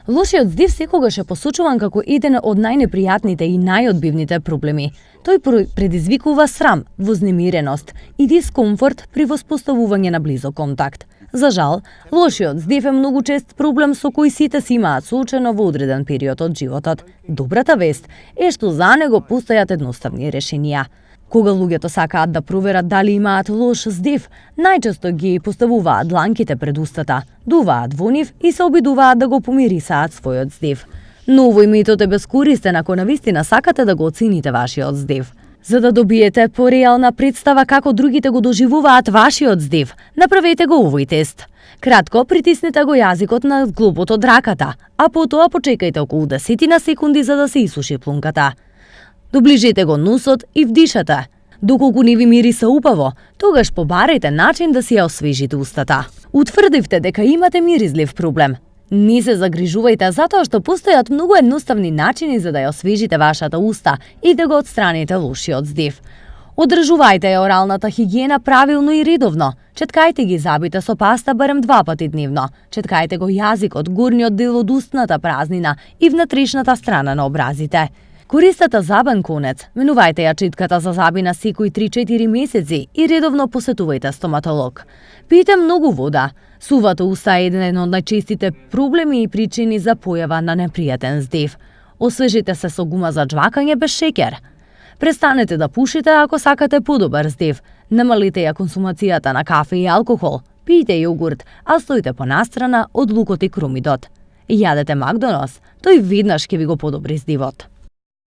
Лошиот здив секогаш е посочуван како еден од најнепријатните и најодбивните проблеми. Тој предизвикува срам, вознемиреност и дискомфорт при воспоставување на близок контакт. За жал, лошиот здив е многу чест проблем со кој сите си имаат соочено во одреден период од животот. Добрата вест е што за него постојат едноставни решенија. Кога луѓето сакаат да проверат дали имаат лош здив, најчесто ги поставуваат дланките пред устата, дуваат во нив и се обидуваат да го помирисаат својот здив. Но овој метод е бескористен ако навистина сакате да го оцените вашиот здив. За да добиете пореална представа како другите го доживуваат вашиот здив, направете го овој тест. Кратко притиснете го јазикот на зглобот од раката, а потоа почекајте околу 10 секунди за да се исуши плунката. Доближете го носот и вдишете. Доколку не ви мириса убаво, тогаш побарајте начин да си ја освежите устата. Утврдивте дека имате миризлив проблем. Не се загрижувајте затоа што постојат многу едноставни начини за да ја освежите вашата уста и да го отстраните лошиот здив. Одржувајте ја оралната хигиена правилно и редовно. Четкајте ги забите со паста барем 2 пати дневно. Четкајте го јазикот, горниот дел од устната празнина и внатрешната страна на образите. Користете забен конец, менувајте ја читката за забина секои 3-4 месеци и редовно посетувајте стоматолог. Пијте многу вода. Сувато уста е еден од најчестите проблеми и причини за појава на непријатен здив. Освежите се со гума за џвакање без шеќер. Престанете да пушите ако сакате подобар здив. Намалите ја консумацијата на кафе и алкохол. Пијте јогурт, а стоите понастрана од лукот и крумидот. Јадете Макдоналдс, тој веднаш ќе ви го подобри здивот.